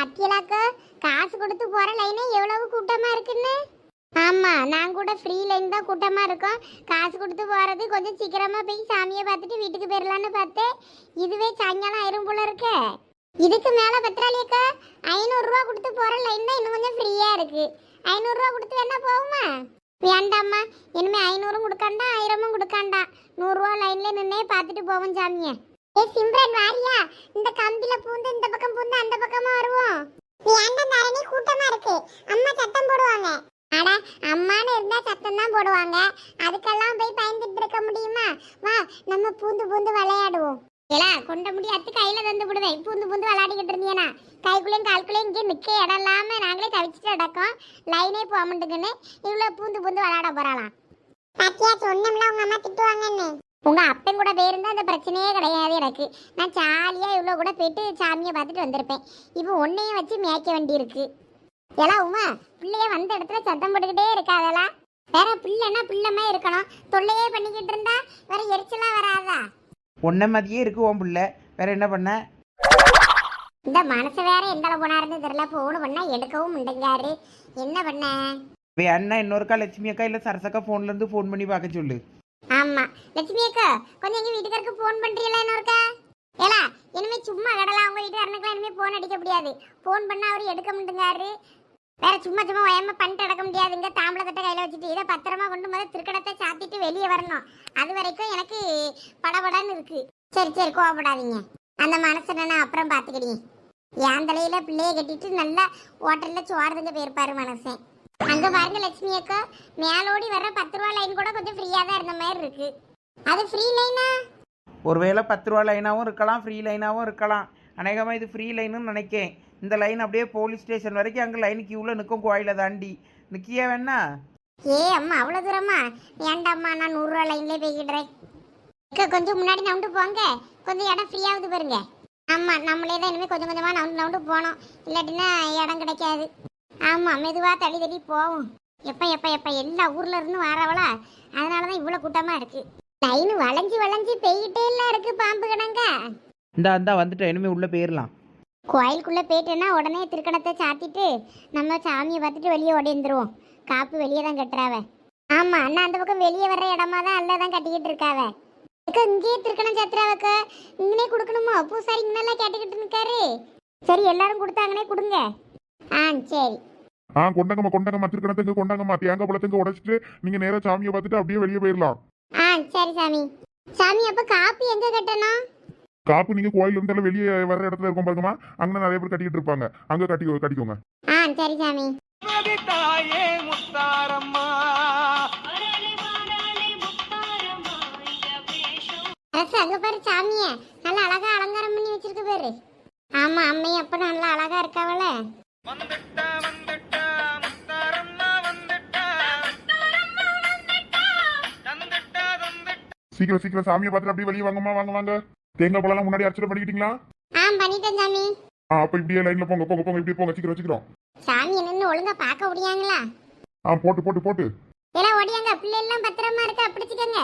பாத்தியலாக்கா காசு கொடுத்து போற லைனே எவ்வளவு கூட்டமா இருக்குன்னு. ஆமா, நான் கூட ஃப்ரீ லைன் தான் கூட்டமா இருக்கும். காசு கொடுத்து போறது கொஞ்சம் சீக்கிரமா போய் சாமியை பார்த்துட்டு வீட்டுக்கு போயிடலான்னு பார்த்தேன். இதுவே சாயங்காலம் ஆயிரும் போல இருக்கு. இதுக்கு மேல பத்திராளியக்கா 500 ரூபா கொடுத்து போற லைன் தான் இன்னும் கொஞ்சம் ஃப்ரீயா இருக்கு. 500 ரூபா கொடுத்து வேணா போகுமா? வேண்டாம்மா, இனிமே 500 கொடுக்காண்டா 1000 கொடுக்காண்டா 100 ரூபா லைன்ல நின்னே பார்த்துட்டு போவோம் சாமியை. ஏ சிம்ரன் வாரியா, இந்த கம்பில பூந்து இந்த பக்கம் பூந்து அந்த பக்கமா வருவோம். ஏன்டா தரணி கூட்டமா இருக்கு, அம்மா சத்தம் போடுவாங்க. அட அம்மான்னு இருந்தா சத்தம் தான் போடுவாங்க, அதுக்கெல்லாம் போய் பயந்துட்டு இருக்க முடியுமா? வா நம்ம பூந்து பூந்து விளையாடுவோம். ஏலா கொண்ட முடியாத்து கையில தந்து விடுவேன். பூந்து பூந்து விளையாடிக்கிட்டு இருந்தீங்கன்னா கைக்குள்ளேயும் கால்குள்ளேயும் இங்கே நிற்க இடம் இல்லாம நாங்களே தவிச்சிட்டு அடக்கம். லைனே போக மாட்டேங்குன்னு இவ்வளோ பூந்து பூந்து விளையாட போறாளாம். பாத்தியா சொன்னோம்ல உங்க அம்மா திட்டுவாங்கன்னு. உங்க அப்பன் கூட போயிருந்தா அந்த பிரச்சனையே கிடையாது எனக்கு. நான் ஜாலியா இவ்வளோ கூட போயிட்டு சாமியை பார்த்துட்டு வந்திருப்பேன். இப்போ ஒன்னையும் வச்சு மேய்க்க வேண்டி இருக்கு. எல்லாம் உமா பிள்ளைய வந்த இடத்துல சத்தம் போட்டுக்கிட்டே இருக்காதெல்லாம். வேற பிள்ளைன்னா பிள்ளைமே இருக்கணும். தொல்லையே பண்ணிக்கிட்டு இருந்தா வேற எரிச்சலா வராதா? ஒன்ன மாதிரியே இருக்கு உன் பிள்ளை, வேற என்ன பண்ண? இந்த மனசு வேற எந்த போனாருன்னு தெரியல. போன் பண்ணா எடுக்கவும் முடிஞ்சாரு. என்ன பண்ண? அண்ணா இன்னொருக்கா லட்சுமி அக்கா இல்லை சரசக்கா ஃபோன்ல இருந்து ஃபோன் பண்ணி பார்க்க சொல்லு. ஆமா லட்சுமி அக்கா, கொஞ்சம் எங்க வீட்டுக்காருக்கு போன் பண்றீங்களா இன்னொருக்கா? ஏலா இனிமே சும்மா கடலாம். உங்க வீட்டுக்காரனுக்குலாம் இனிமே போன் அடிக்க முடியாது. போன் பண்ணா அவரு எடுக்க முடிஞ்சாரு. வேற சும்மா சும்மா வயமா பண்ணிட்டு அடக்க முடியாது. இங்க தாம்பளை தட்டை கையில வச்சுட்டு இதை பத்திரமா கொண்டு முதல் திருக்கடத்தை சாத்திட்டு வெளியே வரணும். அது வரைக்கும் எனக்கு படபடன்னு இருக்கு. சரி சரி கோவப்படாதீங்க. அந்த மனசை நான் அப்புறம் பாத்துக்கிட்டீங்க. என் தலையில பிள்ளைய கட்டிட்டு நல்லா ஹோட்டல்ல சோறுதுங்க போயிருப்பாரு மனசன். அங்க பாருங்க லட்சுமி அக்கா, மேலோடி வர்ற 10 ரூபா லைன் கூட கொஞ்சம் ஃப்ரீயா தான் இருந்த மாதிரி இருக்கு. அது ஃப்ரீ லைனா? ஒருவேளை 10 ரூபா லைனாகவும் இருக்கலாம், ஃப்ரீ லைனாகவும் இருக்கலாம். அநேகமாக இது ஃப்ரீ லைனுன்னு நினைக்கேன். இந்த லைன் அப்படியே போலீஸ் ஸ்டேஷன் வரைக்கும் அங்கே லைன் கியூவில் நிற்கும். கோயிலை தாண்டி நிற்கியா வேணா? ஏ அம்மா அவ்வளோ தூரமா? ஏண்டாம்மா, நான் 100 ரூபா லைன்லேயே போய்கிடுறேன். கொஞ்சம் முன்னாடி நவுண்டு போங்க, கொஞ்சம் இடம் ஃப்ரீயாவது பாருங்க. ஆமாம், நம்மளே தான் இனிமேல் கொஞ்சம் கொஞ்சமாக நவுண்டு போனோம். இல்லாட்டினா இடம் கிடைக்காது. ஆமாம், மெதுவாக தள்ளி தள்ளி போவோம். எப்போ எல்லா ஊர்ல இருந்து வரவளா, அதனால தான் இவ்வளோ கூட்டமாக இருக்கு. லைன் வளைஞ்சி வளைஞ்சி பெய்கிட்டே எல்லாம் இருக்கு. பாம்பு கணங்க இந்தா வந்துட்டேன். இனிமேல் உள்ளே போயிடலாம். கோயிலுக்குள்ளே போயிட்டேன்னா உடனே திருக்கணத்தை சாத்திட்டு நம்ம சாமியை பார்த்துட்டு வெளியே ஓடிந்துருவோம். காப்பு வெளியே தான் கட்டுறாவ. ஆமாம் அண்ணா, அந்த பக்கம் வெளியே வர்ற இடமா தான் அல்ல தான் கட்டிக்கிட்டு இருக்காவ. இங்கேயே திருக்கணம் சாத்துறாவக்க, இங்கனே கொடுக்கணுமோ? பூசாரி இங்கெல்லாம் கேட்டுக்கிட்டு இருக்காரு. சரி எல்லாரும் கொடுத்தாங்கன்னே கொடுங்க. ஆ சரி. கொண்டாங்கம்மா திருக்கணத்துக்கு கொண்டாங்கம்மா. தேங்காய் பழத்துக்கு உடைச்சிட்டு நீங்க நேரா சாமியை பார்த்துட்டு அப்படியே வெளியே போயிடலாம். ஆ சரி சாமி. சாமி அப்ப காப்பு எங்க கட்டணும்? காப்பு நீங்க கோயில இருந்தாலும் வெளியே வர்ற இடத்துல இருக்கும் பாருங்கம்மா, அங்க நிறைய பேர் கட்டிக்கிட்டு இருப்பாங்க, அங்க கட்டிக்கோங்க. ஆ சரி சாமி. அரசு அங்க பாரு சாமிய, நல்லா அழகா அலங்காரம் பண்ணி வச்சிருக்க பாரு. ஆமா அம்மையும் அப்ப நல்லா அழகா இருக்காவல. சீக்கிரம் சாமியை பார்த்துட்டு அப்படியே வெளியே வாங்கம்மா, வாங்க. தேங்காய் பழம் முன்னாடி அர்ச்சனை பண்ணிக்கிட்டீங்களா? ஆ பண்ணிட்டேன் சாமி. அப்ப இப்படியே லைன்ல போங்க, இப்படி போங்க, சீக்கிரம். சாமி என்னன்னு ஒழுங்கா பார்க்க முடியாங்களா? போட்டு எல்லாம் ஓடியாங்க. பிள்ளை எல்லாம் பத்திரமா இருக்கா? பிடிச்சிக்கங்க.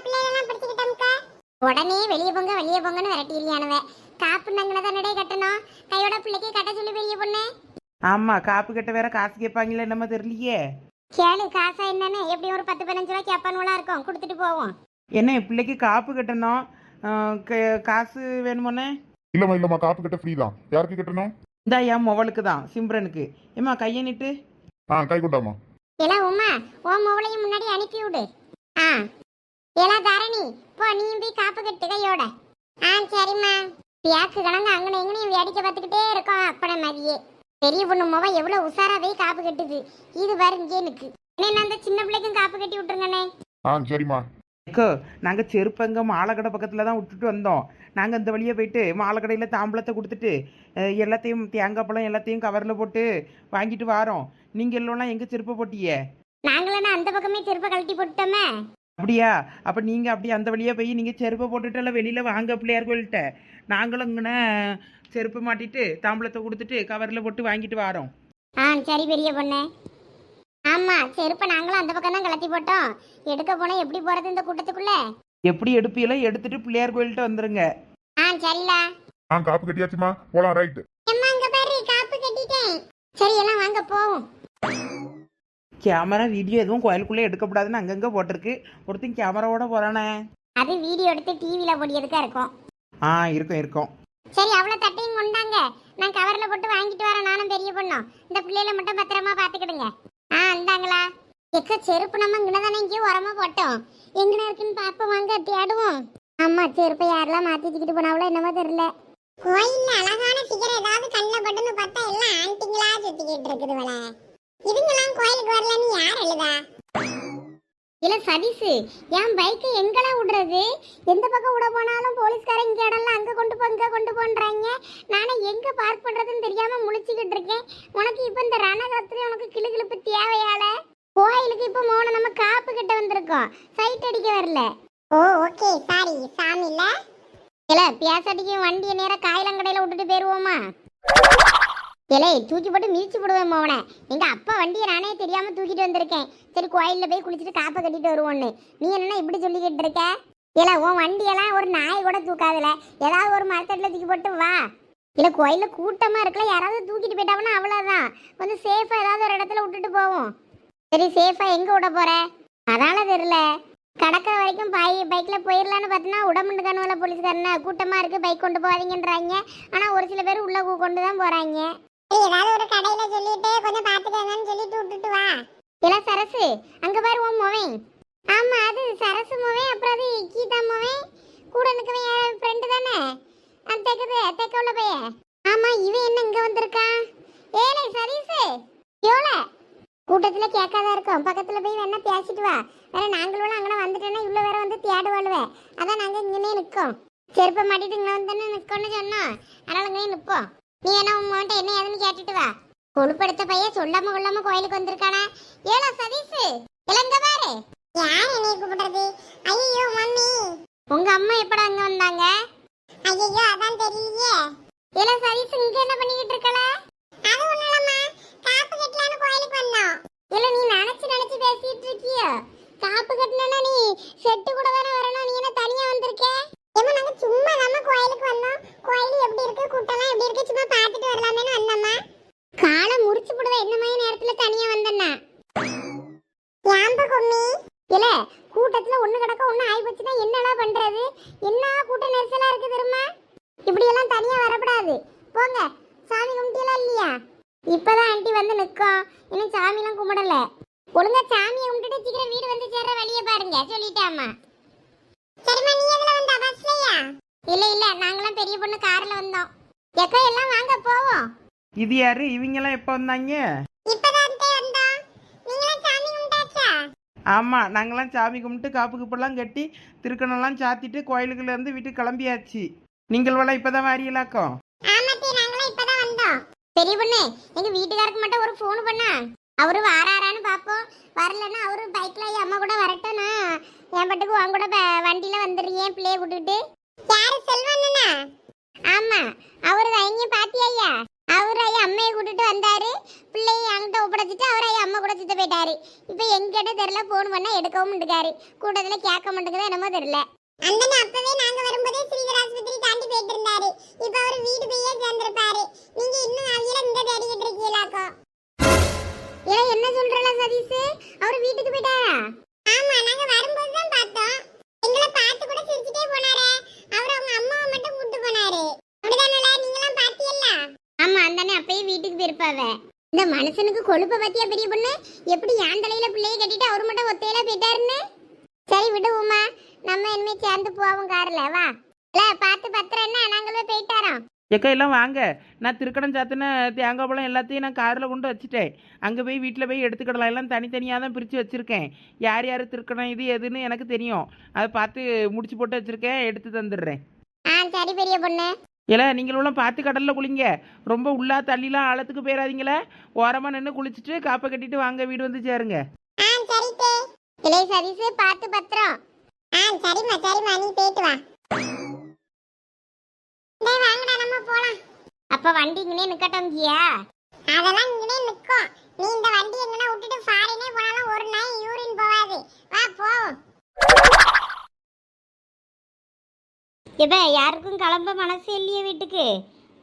பிள்ளை எல்லாம் பிடிச்சிக்கிட்டோம்க்கா. உடனே வெளியே போங்கன்னு விரட்டிடுறியானவ. காப்பு நங்கன தானடே கட்டணும். கையோட பிள்ளைக்கு கட்ட சொல்லி பெரிய பொண்ணு. ஆமாம், காப்பு கட்ட வேற காசு கேட்பாங்களே, நம்ம தெரியலையே. கேளு காசா என்னன்னு. எப்படி ஒரு 10-15 ரூபாய் கேப்பானுவலா இருக்கும், கொடுத்துட்டு போவோம். என்ன பிள்ளைக்கு காப்பு கட்டணும்? காசு வேணுமோண்ணே? இல்லம்மா காப்பு கட்ட ஃப்ரீ தான். யாருக்கு கட்டணும்? இந்தா என் மொபைலுக்கு தான், சிம்ரனுக்கு. ஏம்மா கையை நீட்டு. கை கொண்டாமா. எல்லாம் உமா ஓ மொபைலையும் முன்னாடி அனுப்பி விடு. எல்லாம் தரணி போ, நீயும் போய் காப்பு கட்டு கையோட. சரிம்மா. பியாக்கு கணங்க அங்கன எங்கனையும் வேடிக்கை பார்த்துக்கிட்டே இருக்கோம். அப்பட மாதிரியே பெரிய பொண்ணு மொபைல் எவ்வளவு உஷாரா போய் காப்பு கட்டுது. இது பாரு இங்கே நிற்கு. என்ன அந்த சின்ன பிள்ளைக்கும் காப்பு கட்டி விட்டுருங்கண்ணே. சரிம்மா. நாங்கள் செருப்பங்க மாலைக்கடை பக்கத்தில் தான் விட்டுட்டு வந்தோம். நாங்கள் இந்த வழியே போயிட்டு மாலைக்கடையில் தாம்பளத்தை கொடுத்துட்டு எல்லாத்தையும் தேங்காய் பழம் எல்லாத்தையும் கவரில் போட்டு வாங்கிட்டு வாரோம். நீங்கள் எல்லாம் எங்கே செருப்பை போட்டியே? நாங்களா அந்த பக்கமே செருப்பை கழட்டி போட்டுட்டோமே. அப்படியா? அப்போ நீங்கள் அப்படியே அந்த வழியாக போய் நீங்கள் செருப்பை போட்டுட்டு எல்லாம் வெளியில் வாங்க பிள்ளையார் கோயில்கிட்ட. நாங்களும் இங்கே செருப்பு மாட்டிட்டு தாம்பளத்தை கொடுத்துட்டு கவரில் போட்டு வாங்கிட்டு வாரோம். சரி பெரிய பொண்ணு. ஆமா செருப்பை நாங்களும் அந்த பக்கம் தான் கலத்தி போட்டோம். எடுக்க போனா எப்படி போறது இந்த கூட்டத்துக்குள்ள? எப்படி எடுப்பீங்களோ எடுத்துட்டு பிள்ளையார் கோயில்கிட்ட வந்துருங்க. சரிலா. காப்பு கட்டியாச்சுமா, போலாம். ரைட். அம்மா அங்க பாரு சரி எல்லாம் வாங்க போவோம். கேமரா வீடியோ எதுவும் கோயிலுக்குள்ளே எடுக்கக்கூடாதுன்னு அங்கங்கே போட்டிருக்கு. ஒருத்தன் கேமராவோட போகிறானே. அது வீடியோ எடுத்து டிவியில போடியதுக்கா இருக்கும். ஆ இருக்கும் இருக்கும். சரி அவ்வளோ தட்டையும் கொண்டாங்க. நான் கவரில் போட்டு வாங்கிட்டு வரேன். நானும் பெரிய பொண்ணும் இந்த பிள்ளைகளை மட்டும் பத்திரமா பார்த்துக்கிடுங்க. இந்தாங்களா. எக்க செருப்பு நம்ம இங்கே தானே இங்கேயும் உரமா போட்டோம். எங்கன இருக்குன்னு பார்ப்போம், வாங்க தேடுவோம். அம்மா செருப்பை யாரெல்லாம் மாற்றி தூக்கிட்டு போனாவளோ என்னமோ தெரியல. கோயில்ல அழகான ஃபிகர் ஏதாவது கண்ணில் பட்டுன்னு பார்த்தா எல்லாம் ஆண்டிங்களா சுத்திக்கிட்டு இருக்குதுவல. இதுங்கெல்லாம் கோயிலுக்கு வரலன்னு யார் எழுதா? இல்ல சதீஷு, என் பைக்கை எங்கெல்லாம் விடுறது? எந்த பக்கம் விட போனாலும் போலீஸ்காரன் இங்க இடம்லாம் அங்க கொண்டு போ இங்க கொண்டு போன்றாங்க. நானே எங்க பார்க் பண்றதுன்னு தெரியாம முழிச்சுக்கிட்டு இருக்கேன். உனக்கு இப்ப இந்த ரணகத்துல உனக்கு கிளுகிளுப்பு தேவையால? கோயிலுக்கு இப்ப மோன நம்ம காப்பு கிட்ட வந்திருக்கோம், சைட் அடிக்க வரல. ஓ ஓகே சாரி சாமி. இல்ல பேசாட்டிக்கு வண்டியை நேரம் காயிலங்கடையில விட்டுட்டு போயிருவோமா? இலை தூக்கி போட்டு மிதிச்சு போடுவேன் மோனை. எங்க அப்பா வண்டியை நானே தெரியாம தூக்கிட்டு வந்திருக்கேன். சரி கோயில்ல போய் குளிச்சுட்டு காப்பை கட்டிட்டு வருவோன்னு. நீ என்ன இப்படி சொல்லிக்கிட்டு இருக்க? இல்ல உன் வண்டியெல்லாம் ஒரு நாய் கூட தூக்காதுல. ஏதாவது ஒரு மரத்தட்டில் தூக்கி போட்டு வா. இல்ல கோயில்ல கூட்டமா இருக்கல, யாராவது தூக்கிட்டு போயிட்டாங்கன்னா அவ்வளவுதான். கொஞ்சம் சேஃபா ஏதாவது ஒரு இடத்துல விட்டுட்டு போவோம். சரி சேஃபா எங்க விட போற? அதனால தெரியல. கடற்கரை வரைக்கும் பைக்ல போயிடலான்னு பார்த்தீங்கன்னா உடம்புண்டு கணுவல போலீஸ்காரன கூட்டமா இருக்கு, பைக் கொண்டு போவாதீங்கன்றாங்க. ஆனா ஒரு சில பேர் உள்ள கொண்டு தான் போறாங்க. ஏதாவது ஒரு கடையில சொல்லிட்டு கொஞ்சம் பாத்துக்கங்கன்னு சொல்லிட்டு விட்டுட்டு வா. இல்ல சரசு, அங்க பாரு உன் மோவன். ஆமா அது சரசு மோவன். அப்புறம் அது கீதா மோவன். கூட நிற்கவன் என் ஃப்ரெண்டு தானே, தெக்க உள்ள பைய. ஆமா இவன் என்ன இங்க வந்திருக்கான்? ஏலே சதீஷு எவ்வளோ கூட்டத்துல கேட்காதா இருக்கும். பக்கத்துல போய் வேணா பேசிட்டு வா. வேற நாங்களும் அங்கே வந்துட்டோன்னா இவ்வளோ வேற வந்து தேடுவாளுவேன். அதான் நாங்க இங்கனே நிற்கோம். செருப்பை மாட்டிட்டு இங்கே வந்து நிற்கோன்னு சொன்னோம். அதனால இங்கே நிற்போம். நீ என்ன உங்கள்கிட்ட என்ன ஏதுன்னு கேட்டுட்டு வா. கொழுப்படுத்த பையன் சொல்லாம கொள்ளாம கோயிலுக்கு வந்திருக்கானா? ஏலோ சதீஷு இளங்க பாரு. யார் என்னை கூப்பிடுறது? ஐயோ மம்மி. உங்க அம்மா எப்படா அங்க வந்தாங்க? ஐயோ அதான் தெரியலையே. ஏலோ சதீஷு இங்க என்ன பண்ணிக்கிட்டு இருக்கல? அது ஒண்ணும் இல்லம்மா, காப்பு கட்டலான்னு கோயிலுக்கு வந்தோம். இல்ல நீ நினைச்சு பேசிட்டு இருக்கிய? காப்பு கட்டணும்னா நீ செட்டு கூட தானே வரணும். நீ என்ன தனியா வந்திருக்க? ஏமா நாங்க சும்மா நம்ம கோயிலுக்கு வந்தோம். கோயில் எப்படி இருக்கு, கூட்டம்லாம் எப்படி இருக்கு சும்மா பார்த்துட்டு வரலாமேன்னு வந்தம்மா. காலை முறிச்சு போடுவ என்ன மாதிரி நேரத்துல தனியா வந்தேன்னா யாம்ப கொம்மி. இல்ல கூட்டத்துல ஒண்ணு கிடக்க ஒண்ணு ஆகி போச்சுன்னா என்னெல்லாம் பண்றது? என்ன கூட்ட நெரிசலா இருக்கு தெரியுமா? இப்படி எல்லாம் தனியா வரக்கூடாது. போங்க. சாமி கும்பிட்டீங்களா இல்லையா? இப்பதான் ஆண்டி வந்து நிற்கும். இன்னும் சாமிலாம் கும்பிடல. ஒழுங்கா சாமியை கும்பிட்டுட்டு சீக்கிரம் வீடு வந்து சேர்ற வழியை பாருங்க சொல்லிட்டாமா. சரிம்மா நீ எதுல வந்த? பஸ்லயா? இல்ல நாங்களாம் பெரிய பொண்ணு கார்ல வந்தோம். எக்கா எல்லாம் வாங்க போவோம். இது யாரு? இவங்கெல்லாம் எப்போ வந்தாங்க? இப்பதான் வந்தோம். நீங்களாம் சாமி கும்பிட்டாச்சா? ஆமாம், நாங்களாம் சாமி கும்பிட்டு காப்பு குப்பெல்லாம் கட்டி திருக்கணெல்லாம் சாத்திட்டு கோயிலுக்குள்ள இருந்து வீட்டுக்கு கிளம்பியாச்சு. நீங்கள் வேலை இப்போ தான் வாரியலாக்கும். ஆமாத்தி நாங்களாம் இப்பதான் வந்தோம். பெரிய பொண்ணு எங்க வீட்டுக்காரருக்கு மட்டும் ஒரு ஃபோன் பண்ணா. அவரு வாராரான்னு பார்ப்போம். வரலன்னா அவரு பைக்ல அம்மா கூட வரட்டோன்னா என் பட்டுக்கு உன் கூட வண்டியில வந்துடுறேன் பிள்ளைய கூட்டுட்டு. யாரு செல்வண்ணா? ஆமா அவரு தான். பாத்தியா அவரு ஐயா அம்மையை கூட்டிட்டு வந்தாரு. பிள்ளைய என்கிட்ட ஒப்படைச்சிட்டு அவர் ஐயா அம்மா கூட சுத்த போயிட்டாரு. இப்ப எங்கிட்ட தெரியல, போன் பண்ணா எடுக்கவும் மாட்டேங்காரு. கூட்டத்துல கேட்க மாட்டேங்குதா என்னமோ தெரியல. அண்ணன் அப்பவே நாங்க வரும்போதே ஸ்ரீதர் ஆஸ்பத்திரி தாண்டி போயிட்டு இருந்தாரு. இப்ப அவர் வீடு போயே சேர்ந்திருப்பாரு. நீங்க இன்னும் அவியல இங்க தேடிக்கிட்டு இருக்கீங்களாக்கோ? ஏ என்ன சொல்றல சதீஷ்? அவர் வீட்டுக்கு போயிட்டாரா? ஆமா நாங்க வரும்போது தான் பார்த்தோம். எங்களை பார்த்து கூட சிரிச்சிட்டே போனாரே. அவர் அவங்க அம்மாவை மட்டும் கூட்டி போனாரு. அப்படிதானல? நீங்கலாம் பாத்தியல்ல? ஆமா அந்தனே அப்பயே வீட்டுக்கு போயிருப்பாவ. இந்த மனுஷனுக்கு கொழுப்ப பத்தியா பெரிய பொண்ணு? எப்படி யான் தலையில பிள்ளைய கட்டிட்டு அவர் மட்டும் ஒத்தையில போயிட்டாருன்னு. சரி விடுவோமா, நம்ம இனிமே சேர்ந்து போவோம் கார்ல. வா இல்ல பார்த்து பத்திரம் என்ன, நாங்களே போயிட்டாரோம். எக்கா எல்லாம் வாங்க. நான் திருக்கடம் சாத்தின தேங்காய் பழம் எல்லாத்தையும் நான் காரில் கொண்டு வச்சுட்டேன். அங்கே போய் வீட்டில் போய் எடுத்துக்கிடலாம். எல்லாம் தனித்தனியாக தான் பிரித்து வச்சுருக்கேன். யார் யார் திருக்கடம் இது எதுன்னு எனக்கு தெரியும். அதை பார்த்து முடிச்சு போட்டு வச்சுருக்கேன், எடுத்து தந்துடுறேன். சரி பெரிய பொண்ணு. இல்லை நீங்களும் பார்த்து கடலில் குளிங்க. ரொம்ப உள்ளா தள்ளிலாம் ஆழத்துக்கு போயிடாதீங்களே. ஓரமாக நின்று குளிச்சுட்டு காப்பை கட்டிட்டு வாங்க, வீடு வந்து சேருங்க. சரி தே. இளைய சரிசு பார்த்து பத்திரம். சரிம்மா நீ போயிட்டு வா. டேய் வாங்கடா நம்ம போலாம். அப்ப வண்டி இங்கனே நிக்கட்டும் கியா? அதெல்லாம் இங்கனே நிக்கும். நீ இந்த வண்டி எங்கனா விட்டுட்டு ஃபாரினே போனாலும் ஒரு நாய் யூரின் போவாது. வா போவோம். இப்ப யாருக்கும் கிளம்ப மனசு இல்லையே வீட்டுக்கு.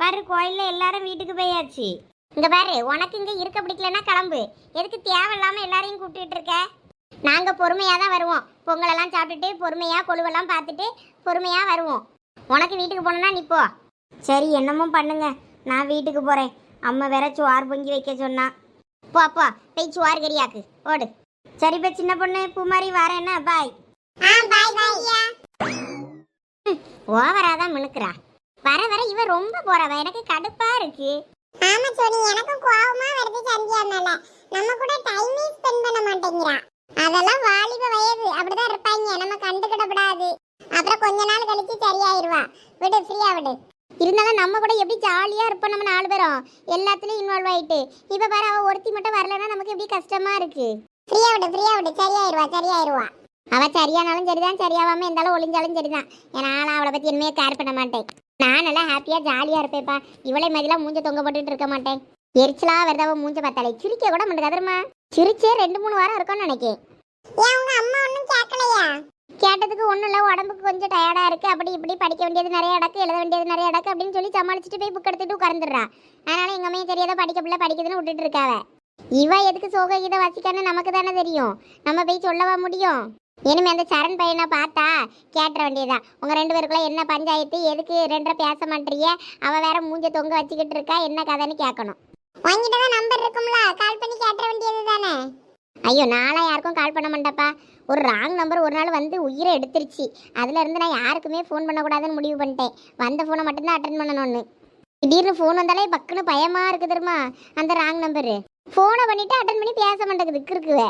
பாரு கோயில்ல எல்லாரும் வீட்டுக்கு போயாச்சு. இங்க பாரு, உனக்கு இங்க இருக்க பிடிக்கலன்னா கிளம்பு. எதுக்கு தேவையில்லாம எல்லாரையும் கூப்பிட்டுட்டு இருக்க? நாங்க பொறுமையா தான் வருவோம். பொங்கலெல்லாம் சாப்பிட்டுட்டு பொறுமையா கொழுவெல்லாம் பார்த்துட்டு பொறுமையா வருவோம். உனக்கு வீட்டுக்கு போகணும்னா நீ போ. சரி, என்னமோ பண்ணுங்க, நான் வீட்டுக்கு போறேன். அம்மா வேற சோறு பொங்கி வைக்க சொன்னா. போ போ, போய் சோறு கறியாக்கு ஓடு. சரி பே சின்ன பொண்ணு, பூமாரி வரேன்னா பாய். ஓவராதான் மினுக்குறா. வர வர இவ ரொம்ப போறவ, எனக்கு கடுப்பா இருக்கு. ஆமா சோனி, எனக்கு கோவமா வருது சந்தியா மேல. நம்ம கூட டைமே ஸ்பெண்ட் பண்ண மாட்டேங்கிறா. அதெல்லாம் வாலிப வயது, அப்படிதான் இருப்பாங்க, நம்ம கண்டுக்கிடப்படாது. அப்புறம் கொஞ்ச நாள் கழிச்சு சரியாயிருவா. விடு, ஃப்ரீயா விடு. இருந்தாலும் நம்ம கூட எப்படி ஜாலியா இருப்போம், நம்ம 4 பேரும் எல்லாத்துலயும் இன்வால்வ் ஆயிட்டு. இப்ப பாரு, அவ ஒருத்தி மட்டும் வரலன்னா நமக்கு எப்படி கஷ்டமா இருக்கு. ஃப்ரீயா விடு, ஃப்ரீயா விடு, சரியாயிருவா. அவ சரியானாலும் சரிதான், சரியாவாம இருந்தாலும் ஒளிஞ்சாலும் சரிதான். ஏன்னா நான் அவளை பத்தி இனிமே கேர் பண்ண மாட்டேன். நான் நல்லா ஹாப்பியா ஜாலியா இருப்பேப்பா. இவளை மாதிரிலாம் மூஞ்ச தொங்க போட்டுட்டு இருக்க மாட்டேன். எரிச்சலா வருது அவ மூஞ்ச பார்த்தாலே. சிரிக்க கூட மாட்டேங்க தெரியுமா? சிரிச்சே 2-3 வாரம் இருக்கும்னு நினைக்கேன். ஏன் உங்க அம்மா ஒன்னும் கேட்கலையா? கேட்டதுக்கு ஒன்றும் இல்லை, உடம்புக்கு கொஞ்சம் டயர்டா இருக்கு, அப்படி இப்படி படிக்க வேண்டியது நிறைய இடக்கு, எழுத வேண்டியது நிறைய இடக்கு அப்படின்னு சொல்லி சமாளிச்சுட்டு போய் புக் எடுத்துட்டு உட்காந்துடுறா. அதனால எங்க அம்மையும் தெரியாத படிக்குதுன்னு விட்டுட்டு இருக்காவ. இவ எதுக்கு சோக கீதை வாசிக்கான்னு நமக்கு தானே தெரியும். நம்ம போய் சொல்லவா முடியும்? இனிமே அந்த சரண் பையனை பார்த்தா கேட்டுற வேண்டியதான். உங்க 2 பேருக்குள்ள என்ன பஞ்சாயத்து, எதுக்கு 2 பேச மாட்டீங்க, அவ வேற மூஞ்ச தொங்க வச்சுக்கிட்டு இருக்கா, என்ன கதைன்னு கேட்கணும். உங்ககிட்ட தான் நம்பர் இருக்கும்ல, கால் பண்ணி கேட்டுற வேண்டியது தானே. ஐயோ, நான்லாம் யாருக்கும் கால் பண்ண மாட்டேப்பா. ஒரு ராங் நம்பர் ஒரு நாள் வந்து உயிரை எடுத்துருச்சு. அதுல இருந்து நான் யாருக்குமே ஃபோன் பண்ணக்கூடாதுன்னு முடிவு பண்ணிட்டேன். வந்த ஃபோனை மட்டும்தான் அட்டன் பண்ணணும்னு. திடீர்னு ஃபோன் வந்தாலே பக்குன்னு பயமா இருக்கு தெரியுமா? அந்த ராங் நம்பரு ஃபோனை பண்ணிட்டு அட்டன் பண்ணி பேச மாட்டேங்குது இருக்குவே.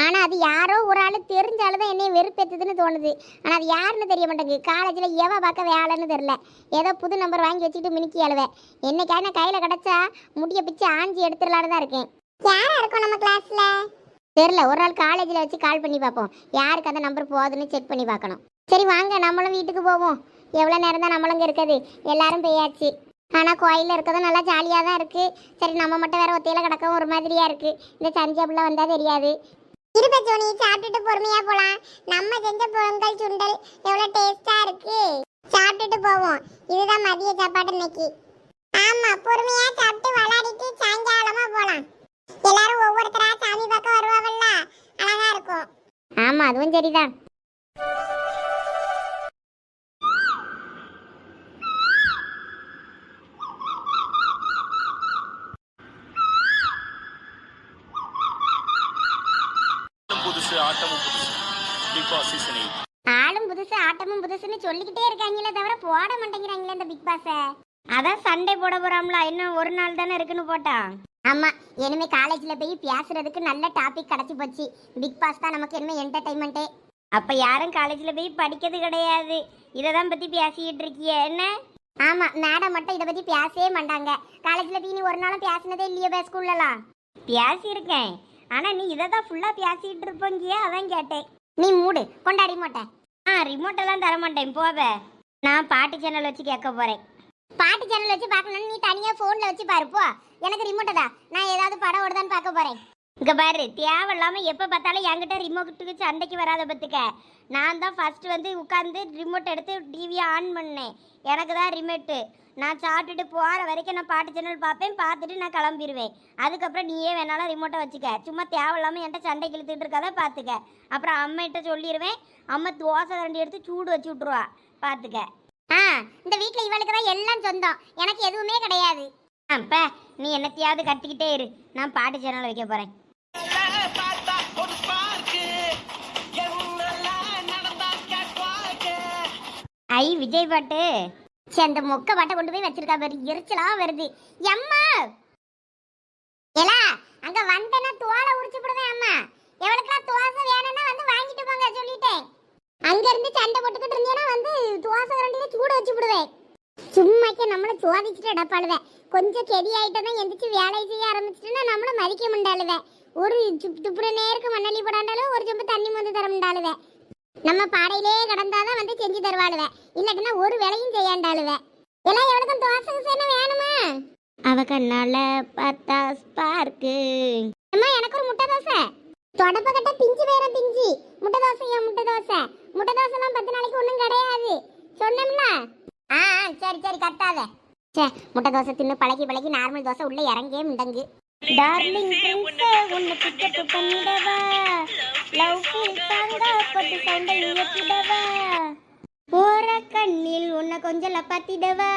ஆனா அது யாரோ ஒரு ஆள் தெரிஞ்சாலும் என்னை வெறுப்பேத்துதுன்னு தோணுது. ஆனா அது யாருன்னு தெரிய மாட்டேங்குது. காலேஜ்ல எவ பார்க்க வேலைன்னு தெரியல. ஏதோ புது நம்பர் வாங்கி வச்சுட்டு மினுக்கி அழுவேன். என்னைக்கான கையில கிடைச்சா முடிய பிச்சு ஆஞ்சி எடுத்துடலான்னு தான் இருக்கேன். யாரா இருக்கும் நம்ம கிளாஸ்ல? தெரியல, ஒரு நாள் காலேஜில் வச்சு கால் பண்ணி பார்ப்போம். யாருக்கு அந்த நம்பர் போகுதுன்னு செக் பண்ணி பார்க்கணும். சரி வாங்க, நம்மளும் வீட்டுக்கு போவோம். எவ்வளோ நேரம் தான் நம்மளும் இங்கே இருக்குது? எல்லாரும் போயாச்சு. ஆனால் கோயிலில் இருக்கிறதும் நல்லா ஜாலியாக தான் இருக்குது. சரி, நம்ம மட்டும் வேற ஒத்தையில கிடக்கவும் ஒரு மாதிரியாக இருக்குது. இந்த சந்தியா பிள்ளை வந்தால் தெரியாது. இருப்ப சோனி, சாப்பிட்டுட்டு பொறுமையா போலாம். நம்ம செஞ்ச பொங்கல் சுண்டல் எவ்வளவு டேஸ்டா இருக்கு. சாப்பிட்டுட்டு போவோம். இதுதான் மதிய சாப்பாடு இன்னைக்கு. ஆமா, பொறுமையா சாப்பிட்டு விளையாடிட்டு சாயங்காலமா போலாம். எல்லாரும் ஒவ்வொருத்தரா சாமி பார்க்க வருவாங்கல்ல, அழகா இருக்கும். ஆமாம், அதுவும் சரிதான். புதுசு ஆட்டமும் புதுசு பிக் பாஸ் சீசன் 8. ஆளும் புதுசு ஆட்டமும் புதுசுன்னு சொல்லிக்கிட்டே இருக்காங்களே தவிர போட மாட்டேங்கிறாங்களே இந்த பிக் பாஸை. அதான் சண்டே போட போறாங்களா? இன்னும் ஒரு நாள் தானே இருக்குன்னு போட்டா. ஆமா, இனிமே காலேஜ்ல போய் பேசுறதுக்கு நல்ல டாபிக் கிடைச்சி போச்சு. பிக் பாஸ் தான் நமக்கு இனிமே என்டர்டைன்மெண்ட்டே. அப்ப யாரும் காலேஜ்ல போய் படிக்கிறது கிடையாது. இததான் பத்தி பேசிட்டு இருக்கிய என்ன? ஆமா, மேடம் மட்டும் இதை பத்தி பேசவே மாட்டாங்க. காலேஜ்ல போய் நீ ஒரு நாளும் பேசினதே இல்லையோ? ஸ்கூல்லலாம் பேசியிருக்கேன். ஆனா நீ இதை தான் ஃபுல்லா பேசிட்டு இருப்பங்கிய, அதான் கேட்டேன். நீ மூடு, கொண்டா ரிமோட்டை. ரிமோட் எல்லாம் தர மாட்டேன், போவ. நான் பாட்டு சேனல் வச்சு கேட்க போறேன். பாட்டு சேனல் வச்சு பார்க்கணும்னு நீ தனியா போன்ல வச்சு பாரு போ. எனக்கு ரிமோட்டை தான், நான் ஏதாவது படம் ஓடுதான்னு பார்க்க போறேன். இங்க பாரு, தேவையில்லாம எப்ப பார்த்தாலும் என்கிட்ட ரிமோட்டுக்கு சண்டைக்கு வராத பத்துக்க. நான் தான் ஃபர்ஸ்ட் வந்து உட்காந்து ரிமோட் எடுத்து டிவியை ஆன் பண்ணேன். எனக்கு தான் ரிமோட்டு. நான் சாப்பிட்டுட்டு போகிற வரைக்கும் நான் பாட்டு சேனல் பார்ப்பேன். பார்த்துட்டு நான் கிளம்பிடுவேன். அதுக்கப்புறம் நீயே வேணாலும் ரிமோட்டை வச்சுக்க. சும்மா தேவையில்லாமல் என்கிட்ட சண்டை கிழித்துட்டு இருக்காத பார்த்துக்க. அப்புறம் அம்மாகிட்ட சொல்லிடுவேன். அம்மா தோசை கரண்டி எடுத்து சூடு வச்சு விட்ருவா, பார்த்துக்க. இந்த வீட்டில் இவளுக்கு தான் எல்லாம் சொந்தம், எனக்கு எதுவுமே கிடையாது. அப்ப நீ என்னத்தையாவது கட்டிக்கிட்டே இரு, நான் பாட்டு சேனல் வைக்க போகிறேன். ஐ விஜய் பாட்டு. சரி, அந்த மொக்க பாட்டை கொண்டு போய் வச்சிருக்கா பாரு, எரிச்சலா வருது. அம்மா எலா, அங்க வந்தனா தோலை உரிச்சு போடுவேன். அம்மா எவளுக்குலாம் தோசை வேணும்னா வந்து வாங்கிட்டு போங்க சொல்லிட்டேன். அங்க இருந்து சண்டை போட்டுக்கிட்டு இருந்தேன்னா வந்து தோசை கரண்டில சூட வச்சு விடுவேன். சும்மாக்கே நம்மள சோதிச்சுட்டு இடப்பாளுவேன். கொஞ்சம் கெதி ஆயிட்டோன்னா எந்திரிச்சு வேலை செய்ய ஆரம்பிச்சுட்டுன்னா நம்மள மதிக்க முண்டாளுவேன். ஒரு துப்புற நேருக்கு மண்ணள்ளி போடாண்டாலும் ஒரு சொம்பு தண்ணி வந்து தர முண்டாளுவேன். நம்ம பாடையிலே கடந்தாதான் வந்து செஞ்சு தருவாளுவேன். இல்லாட்டினா ஒரு வேலையும் செய்யாண்டாளுவேன். எல்லாம் எவ்வளவுக்கும் தோசை சேனை வேணுமா? அவ கண்ணால பார்த்தா ஸ்பார்க்கு. அம்மா எனக்கு ஒரு முட்டை தோசை. தொடப்ப கட்ட பிஞ்சு வேற பிஞ்சு. முட்டை தோசையா? முட்டை தோசை எல்லாம் 10 நாளைக்கு ஒன்றும் கிடையாது சொன்னோம்ல. சரி சரி கட்டாத. சே முட்டை தோசை தின்னு பழகி நார்மல் தோசை உள்ள இறங்கே முண்டங்கு. டார்லிங் பிரின்ஸ் உன்னை பிக்கப் பண்ணிடவா, லவ் ஃபீல் சாங்கா போட்டு சவுண்ட இயக்கிடவா, போற கண்ணில் உன்னை கொஞ்சம் பார்த்திடவா,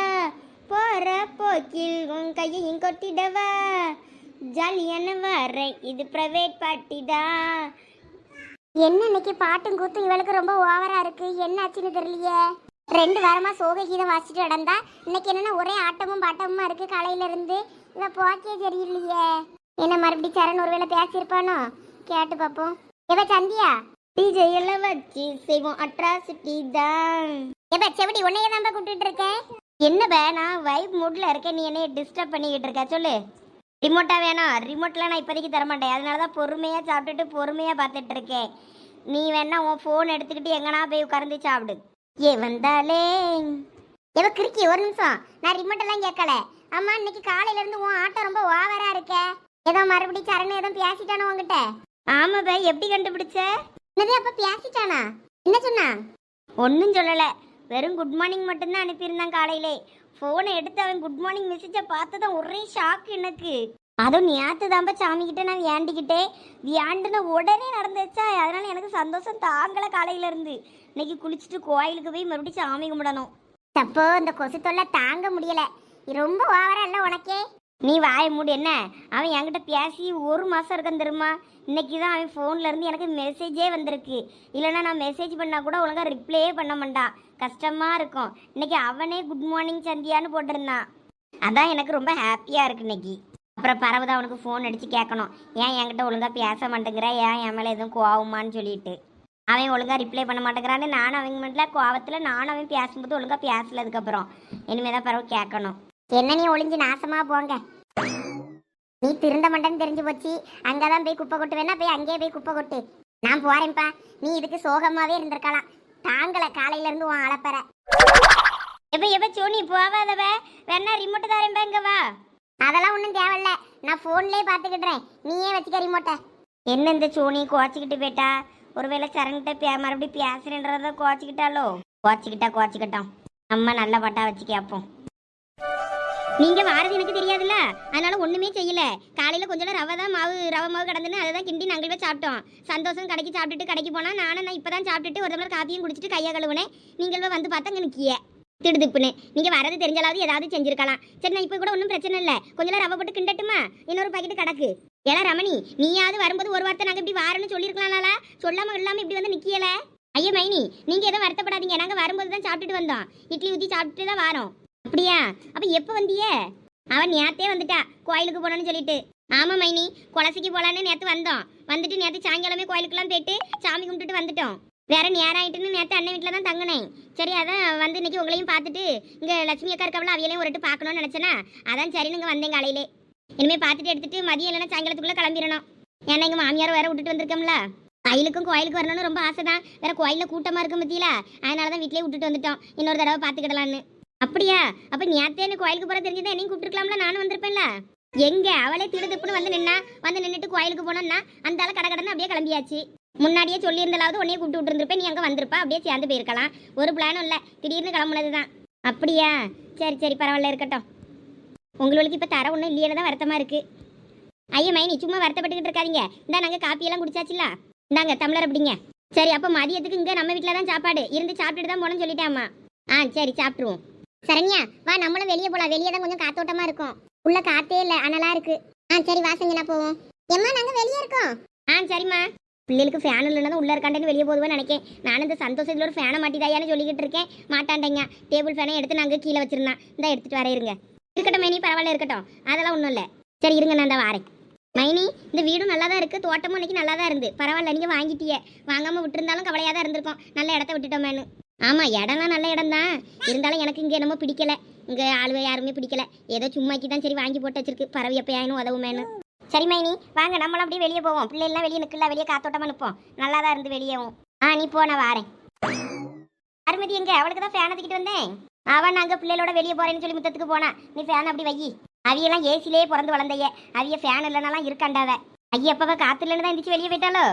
போற போக்கில் உன் கையையும் கொட்டிடவா, ஜாலியான வரேன் இது பிரைவேட் பார்ட்டி தான். என்ன இன்னைக்கு பாட்டும் கூத்தும் இவளுக்கு ரொம்ப ஓவரா இருக்கு, என்ன ஆச்சுன்னு தெரியலையே. 2 வாரமா சோக கீதம் வாசிச்சுட்டு நடந்தா, இன்னைக்கு என்னன்னா ஒரே ஆட்டமும் பாட்டமுமா இருக்கு காலையில இருந்து. இவ போக்கே தெரியலையே. என்ன மறுபடியும் சரண் ஒருவேளை பேசியிருப்பானோ, கேட்டு பார்ப்போம். எவ சந்தியா டிஜே எல்லாம் வச்சு செய்வோம் அட்ராசிட்டி தான். எப்ப செவடி உன்னையே தான் கூப்பிட்டு இருக்கேன். என்ன நான் வைப் மூட்ல இருக்கேன், நீ என்னைய டிஸ்டர்ப் பண்ணிக்கிட்டு இருக்க. சொல்லு. ரிமோட்டா வேணாம், ரிமோட்லாம் நான் இப்போதைக்கு தரமாட்டேன். அதனால தான் பொறுமையாக சாப்பிட்டுட்டு பொறுமையாக பார்த்துட்டு இருக்கேன். நீ வேணா உன் ஃபோன் எடுத்துக்கிட்டு எங்கன்னா போய் உட்கார்ந்து சாப்பிடு. ஏ வந்தாலே எவ கிறுக்கி, ஒரு நிமிஷம், நான் ரிமோட் எல்லாம் கேட்கல. அம்மா இன்னைக்கு காலையில இருந்து உன் ஆட்டம் ரொம்ப ஓவரா இருக்க. ஏதோ மறுபடியும் சரண் ஏதோ பேசிட்டானோ உங்ககிட்ட? ஆமா பை, எப்படி கண்டுபிடிச்ச? என்னது அப்ப பேசிட்டானா? என்ன சொன்னா? ஒன்னும் சொல்லல, வெறும் குட் மார்னிங் மட்டும்தான் அனுப்பியிருந்தான் காலையிலே. ஃபோனை எடுத்து அவன் குட் மார்னிங் மெசேஜை பார்த்ததான் ஒரே ஷாக் எனக்கு. அதுவும் நேற்று தான்ப்பா சாமிக்கிட்ட நான் வேண்டிக்கிட்டே வேண்டுன உடனே நடந்துச்சா, அதனால எனக்கு சந்தோஷம் தாங்கலை. காலையில இருந்து இன்னைக்கு குளிச்சுட்டு கோயிலுக்கு போய் மறுபடியும் சாமி கும்பிடணும். தப்போ இந்த கொசு தொல்லை தாங்க முடியல, ரொம்ப ஓவரா இல்லை உனக்கே. நீ வாய மூடு. என்ன அவன் என்கிட்ட பேசி 1 மாசம் இருக்கான் தெரியுமா? இன்னைக்கு தான் அவன் ஃபோன்ல இருந்து எனக்கு மெசேஜே வந்திருக்கு. இல்லைன்னா நான் மெசேஜ் பண்ணா கூட ஒழுங்கா ரிப்ளையே பண்ண மாட்டான், கஷ்டமா இருக்கும். இன்னைக்கு அவனே குட் மார்னிங் சந்தியான்னு போட்டிருந்தான். அதான் எனக்கு ரொம்ப ஹாப்பியா இருக்கு இன்னைக்கு. அப்புறம் பரவதான் அவனுக்கு ஃபோன் அடிச்சு கேட்கணும், ஏன் என்கிட்ட ஒழுங்கா பேச மாட்டேங்கிற, ஏன் என் மேலே எதுவும் கோவமான்னு சொல்லிட்டு. அவன் ஒழுங்கா ரிப்ளை பண்ண மாட்டேங்கிறான்னு நானும் அவங்க மட்டும் கோவத்தில் நானும் அவன் பேசும்போது ஒழுங்கா பேசலதுக்கப்புறம் இனிமேதான் பரவ கேட்கணும். என்ன நீ ஒளிஞ்சு நாசமா போங்க. நீ திருந்த மாட்டேன்னு தெரிஞ்சு போச்சு. அங்கதான் போய் குப்பை கொட்டு, வேணா போய் அங்கேயே போய் குப்பை கொட்டு. நான் போறேன்ப்பா. நீ இதுக்கு சோகமாவே இருந்திருக்கலாம், தாங்கல காலையில இருந்து உன் அழப்பற. எப்ப சோனி போவாதவ, வேணா ரிமோட் தாரேன் இங்க வா. அதெல்லாம் ஒன்றும் தேவையில்ல, நான் ஃபோன்லேயே பார்த்துக்கிட்டுறேன், நீயே வச்சுக்க ரிமோட்டை. என்ன இந்த சோனி கோச்சிக்கிட்டு போயிட்டா? ஒருவேளை சரண்கிட்ட மறுபடியும் பேசுறேன்றத கோச்சிக்கிட்டாலோ? கோச்சிக்கிட்டோம். நம்ம நல்ல பாட்டா வச்சு கேட்போம். நீங்க வாரது எனக்கு தெரியாதுல்ல, அதனால ஒண்ணுமே செய்யல. காலையில கொஞ்சம் ரவை மாவு கிடந்துன்னு அதை தான் கிண்டி நாங்கள் போய் சாப்பிட்டோம். சந்தோஷம் கடைக்கு சாப்பிட்டுட்டு கடைக்கு போனா நான் இப்பதான் சாப்பிட்டுட்டு ஒரு டம்ளர் காப்பியும் குடிச்சிட்டு கையை கழுவுனேன். நீங்கள் வந்து பார்த்தா அங்கே நிற்கிய திடுதுப்புன்னு. நீங்க வரது தெரிஞ்சாலாவது ஏதாவது செஞ்சிருக்கலாம். சரி நான் இப்போ கூட ஒன்றும் பிரச்சனை இல்லை, கொஞ்சம் ரவை போட்டு கிண்டட்டுமா? இன்னொரு பாக்கெட்டு கிடக்கு. ஏலா ரமணி, நீயாவது வரும்போது ஒரு வார்த்தை நாங்கள் இப்படி வாரன்னு சொல்லியிருக்கலாம்ல, சொல்லாம இல்லாம இப்படி வந்து நிற்கியல. ஐயா மைனி, நீங்க எதுவும் வருத்தப்படாதீங்க, நாங்க வரும்போது தான் சாப்பிட்டுட்டு வந்தோம். இட்லி ஊற்றி சாப்பிட்டுட்டு தான் வரோம். அப்படியா? அப்ப எப்போ வந்தியே? அவன் நேத்தே வந்துட்டா, கோயிலுக்கு போனோன்னு சொல்லிட்டு. ஆமா மைனி, குளசிக்கு போலான்னு நேற்று வந்தோம். வந்துட்டு நேற்று சாயங்காலமே கோயிலுக்குலாம் போயிட்டு சாமி கும்பிட்டுட்டு வந்துட்டோம். வேற நேரம் ஆயிட்டுன்னு நேற்று அண்ணன் வீட்டில் தான் தங்கினேன். சரி அதான் வந்து இன்னைக்கு உங்களையும் பார்த்துட்டு இங்கே லட்சுமி அக்கா இருக்கவள அவையிலையும் ஒரு பார்க்கணும்னு நினச்சேன்னா, அதான் சரின்னு இங்கே வந்தேன் காலையிலே. இனிமேல் பார்த்துட்டு எடுத்துட்டு மதியம் இல்லைன்னா சாயங்காலத்துக்குள்ளே கிளம்பிடணும். ஏன்னா எங்கள் மாமியார் வேற விட்டுட்டு வந்திருக்கோம்ல. கோயிலுக்கும் கோயிலுக்கு வரணும்னு ரொம்ப ஆசை தான். வேற கோயிலில் கூட்டமாக இருக்கும் பத்தியில, அதனால தான் வீட்டிலே விட்டுட்டு வந்துட்டோம். இன்னொரு தடவை பார்த்துக்கிடலான்னு. அப்படியா? அப்போ நேற்றே கோயிலுக்கு போகிற தெரிஞ்சுதான் என்னையும் கூப்பிட்டுருக்கலாம்ல, நானும் வந்திருப்பேன்ல. எங்க அவளே திடுதுப்புன்னு வந்து நின்றுட்டு கோயிலுக்கு போனோம்னா அந்த ஆள் கடன்னு அப்படியே கிளம்பியாச்சு. முன்னாடியே சொல்லியிருந்தாலாவது உன்னையே கூப்பிட்டு விட்டுருந்துருப்பேன், நீ அங்கே வந்திருப்பா, அப்படியே சேர்ந்து போயிருக்கலாம். ஒரு பிளானும் இல்லை, திடீர்னு கிளம்புனது தான். அப்படியா? சரி பரவாயில்ல, இருக்கட்டும். உங்களுக்கு இப்போ தர ஒன்றும் இல்லையே தான் வருத்தமாக இருக்குது. ஐயா மைனி, சும்மா வருத்தப்பட்டுக்கிட்டு இருக்காதீங்க. இந்தா நாங்கள் காப்பியெல்லாம் குடிச்சாச்சுல, இந்தாங்க டம்ளர் அப்படிங்க. சரி அப்போ மதியத்துக்கு இங்கே நம்ம வீட்டில் தான் சாப்பாடு இருந்து சாப்பிட்டுட்டு தான் போனோம்னு சொல்லிட்டாமா. சரி சாப்பிட்ருவோம். சரண்யா வா, நம்மளும் வெளியே போகலாம். வெளியே தான் கொஞ்சம் காத்தோட்டமாக இருக்கும், உள்ள காத்தே இல்லை, அனலாக இருக்கு. சரி வாசங்கண்ணா போவோம். எம்மா நாங்கள் வெளியே இருக்கோம். சரிம்மா. பிள்ளைகளுக்கு ஃபேன் இல்லைன்னா உள்ள இருக்காண்டேன்னு வெளியே போதுவேன்னு நினைக்கேன். நானும் இந்த சந்தோஷத்தில் ஒரு ஃபேனை மாட்டிதாயான்னு சொல்லிக்கிட்டு இருக்கேன். மாட்டாண்டேங்க. டேபிள் ஃபேனை எடுத்து நாங்கள் கீழே வச்சிருந்தேன். இந்த எடுத்துட்டு வர இருங்க. இருக்கட்டும் மைனி, பரவாயில்ல இருக்கட்டும், அதெல்லாம் ஒன்றும் இல்லை. சரி இருங்க, நான் தான் வரேன். மைனி, இந்த வீடும் நல்லா தான் இருக்குது, தோட்டமும் இன்னைக்கு நல்லா தான் இருந்து. பரவாயில்ல, நீங்கள் வாங்கிட்டியே. வாங்காமல் விட்டுருந்தாலும் கவலையாக தான் இருந்திருக்கும். நல்ல இடத்த விட்டுட்டோமேனு. ஆமாம், இடம்லாம் நல்ல இடம் தான். இருந்தாலும் எனக்கு இங்கே என்னமோ பிடிக்கல. இங்கே ஆளுவை யாருமே பிடிக்கல. ஏதோ சும்மாக்கி தான் சரி வாங்கி போட்டு வச்சிருக்கு. பறவை எப்பயாயினும் உதவுமேனு. சரி மைனி வாங்க, நம்மளும் அப்படியே வெளியே போவோம். பிள்ளைலாம் வெளியே நிற்கல, வெளியே காத்தோட்டமாக நிற்போம். நல்லா தான் இருந்து வெளியேவும். நீ போ, நான் வாரேன். அருமதி எங்க? அவளுக்கு தான் ஃபேனை தூக்கிட்டு வந்தேன். அவன் நாங்கள் பிள்ளைகளோட வெளியே போகிறேன்னு சொல்லி முத்தத்துக்கு போனா. நீ ஃபேன் அப்படி வை. அவையெல்லாம் ஏசிலேயே பிறந்து வளர்ந்தைய, அவைய ஃபேன் இல்லைனாலாம் இருக்காண்டாவ. ஐயா எப்போ காற்று இல்லைன்னு தான் இருந்துச்சு வெளியே போயிட்டாலோ.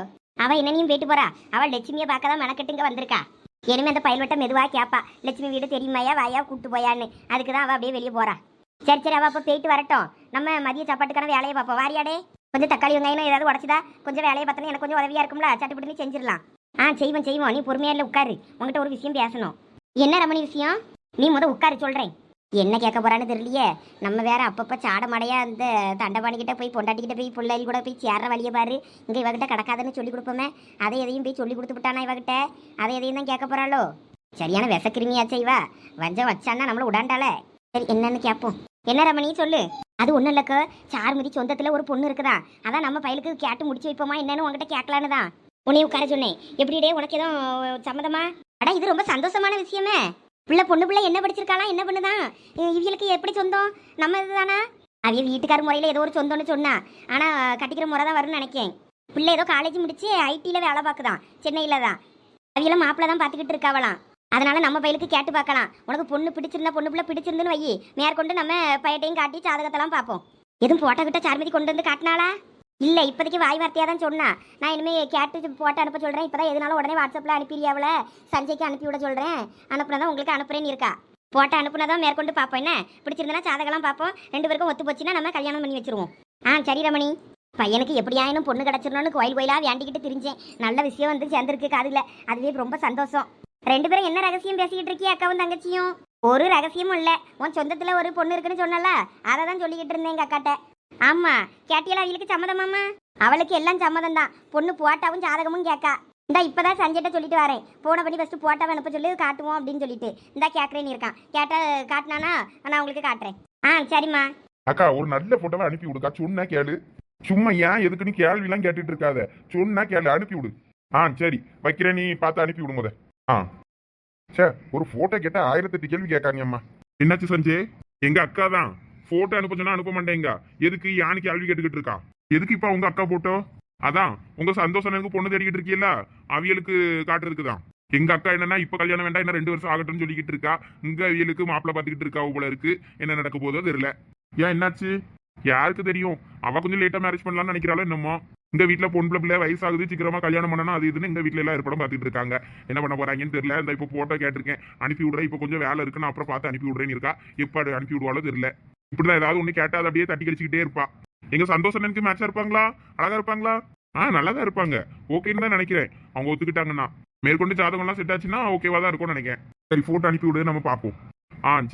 அவள் என்னனையும் போயிட்டு போறா. அவள் லட்சுமியை பார்க்க தான் மெனக்கெட்டுங்க வந்திருக்கா. இனிமே அந்த பயில்வட்ட மெதுவாக கேட்பா, லட்சுமி வீடு தெரியுமாயா, வாயா கூப்பிட்டு போயான்னு. அதுக்கு தான் அவள் அப்படியே வெளியே போறா. சரி சரி அவள் அப்போ போயிட்டு வரட்டும். நம்ம மதிய சாப்பாட்டுக்கான வேலையை பார்ப்போம். வாரியாடே கொஞ்சம் தக்காளி வெங்காயம் ஏதாவது உடச்சிதா கொஞ்சம் வேலையை பார்த்தோன்னா எனக்கு கொஞ்சம் உதவியாக இருக்கும்ல. சட்டுப்பட்டு செஞ்சிடலாம். செய்வோம். நீ பொறுமையாக இல்லை உட்காரு. உங்கள்கிட்ட ஒரு விஷயம் பேசணும். என்ன ரமணி விஷயம்? நீ உட்காரு சொல்கிறேன். என்ன கேட்க போறான்னு தெரியலையே. நம்ம வேற அப்பப்போ சாட மாடையா அந்த தண்டபாணிக்கிட்ட போய் பொண்டாட்டிக்கிட்ட போய் பிள்ளைகள் கூட போய் சேர்ற வழியை பாரு. இங்கே இவகிட்ட கிடக்காதுன்னு சொல்லி கொடுப்போமே. அதை எதையும் போய் சொல்லி கொடுத்து விட்டானா இவகிட்ட? அதை எதையும் தான் கேட்க போறாளோ? சரியான விசக்கிருமியாச்சா இவா. வஞ்சம் வச்சான்னா நம்மள உடாண்டாளே. சரி என்னன்னு கேட்போம். என்ன ரமணி சொல்லு. அது ஒன்றும் இல்லைக்கோ, சார்மதி சொந்தத்தில் ஒரு பொண்ணு இருக்குதா. அதான் நம்ம பையலுக்கு கேட்டு முடிச்சு வைப்போமா என்னன்னு உங்ககிட்ட கேட்கலான்னு தான் உன்னை உட்கார சொன்னேன். எப்படிடே உனக்கு எதுவும் சம்மதமா? அடா இது ரொம்ப சந்தோஷமான விஷயமே. பொண்ணு என்ன படிச்சிருக்காளா? என்ன பண்ணுதான்? இவங்களுக்கு எப்படி சொந்தம்? நம்ம இதுதானா? அவைய வீட்டுக்கார முறையில் ஏதோ ஒரு சொந்தம்னு சொன்னா. ஆனால் கட்டிக்கிற முறை தான் வரும்னு நினைக்கேன். பிள்ளை ஏதோ காலேஜ் முடிச்சு ஐடியில் வேலை பார்க்குதான், சென்னையில் தான். அவையெல்லாம் மாப்பிள்ள தான் பார்த்துக்கிட்டு இருக்காவலாம். அதனால நம்ம பையலுக்கு கேட்டு பார்க்கலாம். உனக்கு பொண்ணு பிடிச்சிருந்தா, பொண்ணு பிள்ளை பிடிச்சிருந்துன்னு வை, மேற்கொண்டு நம்ம பையட்டையும் காட்டி ஜாதகத்தெல்லாம் பார்ப்போம். எதுவும் போட்டோ கிட்ட சார்மதி கொண்டு வந்து காட்டினாளா? இல்லை, இப்போதைக்கு வாய் வார்த்தையாக தான் சொன்னா. நான் இனிமேல் கேட்டு போட்டோ அனுப்ப சொல்கிறேன். இப்போ தான் எதுனாலும் உடனே வாட்ஸ்அப்பில் அனுப்பிடுறியாவில். சஞ்சய்க்கு அனுப்பி விட சொல்கிறேன். அனுப்புனதான் உங்களுக்கு அனுப்புறேன்னு இருக்கா. போட்டோ அனுப்புனதான் மேற்கொண்டு பார்ப்போம். என்ன பிடிச்சிருந்தனா ஜாதகம்லாம் பார்ப்போம். 2 பேருக்கும் ஒத்து போச்சுன்னா நம்ம கல்யாணம் பண்ணி வச்சிருவோம். சரி ரமணி. பையனுக்கு எப்படியாயினும் பொண்ணு கிடச்சிடணும்னு கோயிலாக வேண்டிக்கிட்டு திரிஞ்சேன். நல்ல விஷயம் வந்து சேர்ந்துருக்கு காதில். அதுவே ரொம்ப சந்தோஷம். 2 பேரும் என்ன ரகசியம் பேசிக்கிட்டு இருக்கிய அக்காவும் தங்கச்சியும்? ஒரு ரகசியமும் இல்லை. உன் சொந்தத்தில் ஒரு பொண்ணு இருக்குன்னு சொன்னல, அதை தான் சொல்லிக்கிட்டு இருந்தேன் எங்கள் அக்காட்ட. ஆமாம், கேட்டியெல்லாம் அவளுக்கு சம்மதமாம்மா? அவளுக்கு எல்லாம் சம்மதம் தான். பொண்ணு போட்டாவும் ஜாதகமும் கேட்கா. இந்தா இப்போதான் சஞ்சய்ட்ட சொல்லிட்டு வரேன். போன பண்ணி ஃபஸ்ட்டு போட்டாவை அனுப்ப சொல்லி காட்டுவோம் அப்படின்னு சொல்லிட்டு. இந்தா கேட்குறேன்னு இருக்கான். காட்டினானா நான் உங்களுக்கு காட்டுறேன். சரிம்மா. அக்கா ஒரு நல்ல போட்டோவை அனுப்பி விடுக்கா. சொன்னா கேளு. சும்மா ஏன் எதுக்குன்னு கேள்விலாம் கேட்டுட்டு இருக்காத. சொன்னா கேளு, அனுப்பி விடு. சரி வைக்கிறேன். நீ பார்த்து அனுப்பி விடும் போத. சார் ஒரு போட்டோ கேட்டா 1008 கேள்வி கேட்காங்கம்மா. என்னாச்சு சஞ்சய்? எங்க அக்கா தான் போட்டோ அனுப்ப சொன்னா அனுப்ப மாட்டேங்க. எதுக்கு யானு கேள்வி கேட்டுக்கிட்டு இருக்கா? எதுக்கு இப்ப உங்க அக்கா போட்டோ? அதான் உங்க சந்தோஷம் எனக்கு பொண்ணு தேடிக்கிட்டு இருக்கீல்ல, அவியலுக்கு காட்டுறதுக்குதான். எங்க அக்கா என்னன்னா இப்ப கல்யாணம் வேண்டாம், இன்னும் 2 வருஷம் ஆகட்டும்னு சொல்லிக்கிட்டு இருக்கா. இங்க அவியலுக்கு மாப்பிள்ள பாத்துக்கிட்டு இருக்கா போல இருக்கு. என்ன நடக்க போதோ தெரியல. ஏன் என்னாச்சு? யாருக்கு தெரியும்? அவ கொஞ்சம் லேட்டா மேரேஜ் பண்ணலாம்னு நினைக்கிறாளோ என்னமோ. இந்த வீட்டுல பொண்ணு பிள்ளை வயசாகுது, சீக்கிரமா கல்யாணம் பண்ணணும் அது இதுன்னு எங்க வீட்டுல எல்லாம் ஏற்பாடும் பார்த்துட்டு இருக்காங்க. என்ன பண்ண போறாங்கன்னு தெரியல. இந்த இப்போ போட்டோ கேட்டிருக்கேன், அனுப்பி விடுறேன். இப்போ கொஞ்சம் வேலை இருக்குன்னு அப்புறம் பார்த்து அனுப்பி விடுறேன்னு இருக்கா. எப்ப அனுப்பி விடுவாளோ தெரியல. இப்படிதான் ஏதாவது ஒண்ணு கேட்டா அதை அப்படியே தட்டி கழிச்சுக்கிட்டே இருப்பா. எங்க சந்தோஷம் எனக்கு மேட்சா இருப்பாங்களா? அழகா இருப்பாங்களா? நல்லா தான் இருப்பாங்க. ஓகேன்னு தான் நினைக்கிறேன். அவங்க ஒத்துக்கிட்டாங்கன்னா மேற்கொண்டு ஜாதகம்லாம் செட் ஆச்சுன்னா ஓகேவா தான் இருக்கும்னு நினைக்கிறேன். சரி போட்டோ அனுப்பி விடு, நம்ம பார்ப்போம்.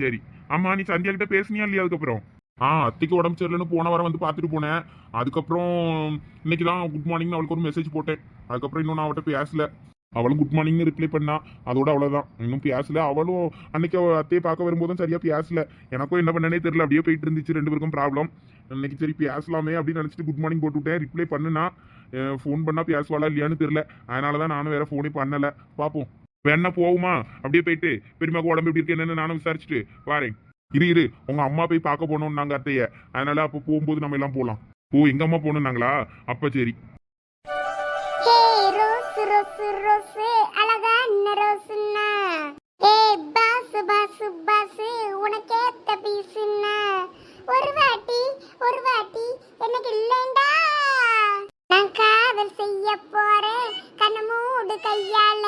சரி. ஆமா நீ சந்தியா கிட்ட பேசுனியா இல்லையா? அதுக்கப்புறம் அத்தைக்கு உடம்பு சரியில்லைன்னு போன வாரம் வந்து பார்த்துட்டு போனேன். அதுக்கப்புறம் இன்னைக்கு தான் குட் மார்னிங்னு அவளுக்கு ஒரு மெசேஜ் போட்டேன். அதுக்கப்புறம் இன்னும் நான் அவட்ட பேசல. அவளும் குட் மார்னிங்னு ரிப்ளை பண்ணா. அதோட அவ்வளோதான், இன்னும் பேசல. அவளும் அன்னைக்கு அத்தையை பார்க்க வரும்போதும் சரியா பேசல. எனக்கும் என்ன பண்ணனே தெரியல, அப்படியே போயிட்டு இருந்துச்சு 2 பேருக்கும் ப்ராப்ளம். இன்னைக்கு சரி பேசலாமே அப்படின்னு நினச்சிட்டு குட் மார்னிங் போட்டு விட்டேன். ரிப்ளை பண்ணுனா ஃபோன் பண்ணா பேசுவாளா இல்லையான்னு தெரியல. அதனால தான் நானும் வேற ஃபோனே பண்ணலை. பார்ப்போம். வேணா போகுமா? அப்படியே போயிட்டு பெரியமாக்கு உடம்பு எப்படி இருக்கு என்னன்னு நானும் விசாரிச்சுட்டு வாரேன். இரு உங்க அம்மா போய் பார்க்க போனோம் நாங்க அத்தைய. அதனால அப்போ போகும்போது நம்ம எல்லாம் போலாம். எங்க அம்மா போகணும்னாங்களா? அப்ப சரி. ஒரு வாட்டி எனக்கு இல்லைண்டா. நான் காதல் செய்ய போறேன் கண்ணமூடு கையால.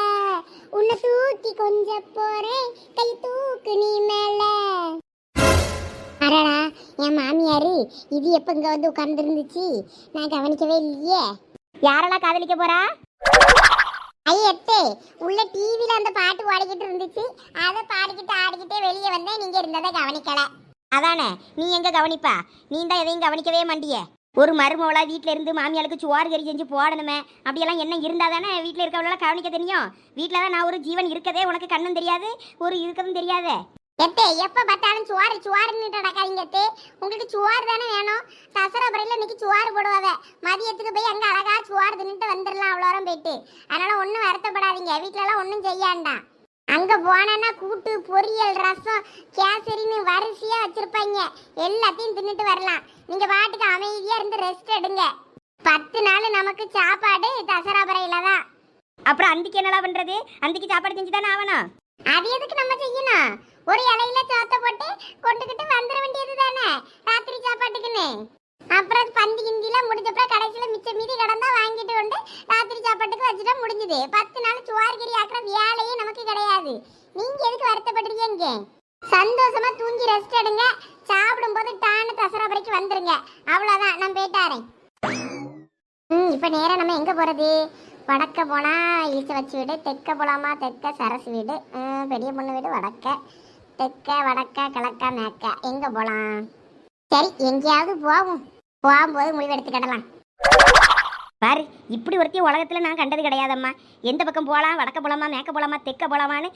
உன்னை தூக்கி கொஞ்ச போறேன் கை தூக்கு நீ மேல. அடடா என் மாமியாரு இது எப்ப இங்க வந்து உட்கார்ந்து இருந்துச்சு? நான் கவனிக்கவே இல்லையே. யாரெல்லாம் காதலிக்க போறா? ஐயத்தே உள்ள டிவில அந்த பாட்டு ஓடிக்கிட்டு இருந்துச்சு. அதை பாடிக்கிட்டு ஆடிக்கிட்டே வெளியே வந்தேன். நீங்க இருந்ததை கவனிக்கல. அதானே, நீ எங்க கவனிப்பா? நீ தான் எதையும் கவனிக்கவே மாட்டிய. ஒரு மருமவளா வீட்டில இருந்து மாமியாளுக்கு சோறு கறி செஞ்சு போடணுமே அப்படியெல்லாம் என்ன இருந்தா தானே வீட்டில் இருக்கவளெல்லாம் கவனிக்க தெரியும். வீட்டில் தான் நான் ஒரு ஜீவன் இருக்கதே உனக்கு கண்ணும் தெரியாது, ஒரு இருக்கதும் தெரியாதே. எத்தே எப்ப பார்த்தாலும் சுவாருன்னு நடக்காதீங்க. உங்களுக்கு சுவார் தானே வேணும். தசராபுரையில இன்னைக்கு சுவாறு போடுவாங்க. மதியத்துக்கு போய் அங்க அழகா சுவாறு தின்னுட்டு வந்துடலாம் அவ்வளோரம் போயிட்டு. அதனால ஒன்றும் வருத்தப்படாதீங்க. வீட்டிலலாம் ஒன்றும் செய்யாண்டாம். அங்க போனா கூட்டு பொரியல் ரசம் கேசரின்னு வரிசையா வச்சிருப்பாங்க. எல்லாத்தையும் தின்னுட்டு வரலாம். நீங்க பாட்டுக்கு அமைதியா இருந்து ரெஸ்ட் எடுங்க. 10 நாள் நமக்கு சாப்பாடு தசராபுரையில தான். அப்புறம் அந்திக்கு என்னலாம் பண்றது? அந்திக்கு சாப்பாடு செஞ்சு தானே ஆகணும். அது எதுக்கு நம்ம செய்யணும்? ஒரு இலையில சோத்த போட்டு கொண்டுகிட்டு வந்துட வேண்டியது தானே ராத்திரி சாப்பாட்டுக்குன்னு. அப்புறம் பந்தி கிந்திலாம் முடிஞ்சப்பறம் கடைசியில் மிச்சம் மீதி கடந்தா வாங்கிட்டு கொண்டு ராத்திரி சாப்பாட்டுக்கு வச்சுட்டா முடிஞ்சுது. 10 நாள் சுவார்கறி ஆக்கிற வேலையே நமக்கு கிடையாது. நீங்க எதுக்கு வருத்தப்படுறீங்க? சந்தோஷமா தூங்கி ரெஸ்ட் எடுங்க. சாப்பிடும்போது டான்னு தசராபுரிக்கு வந்துருங்க. அவ்வளவுதான், நான் போயிட்டாரேன். இப்ப நேரா நம்ம எங்க போறது? வடக்க போனா இழிச்ச வச்சு வீடு, தெற்க போலாமா? தெற்க சரசு வீடு, பெரிய பொண்ணு வீடு வடக்க, தெற்க வடக்க கிழக்க மேற்க, எங்க போலாம்? சரி, எங்கேயாவது போவோம். போகும்போது முடிவு எடுத்துக்கிடலாம். பாரு, இப்படி ஒருத்தி உலகத்துல நான் கண்டது கிடையாதம்மா. எந்த பக்கம் போகலாம், வடக்க போலாமா, மேற்க போலாமா, தெற்க போலாமான்னு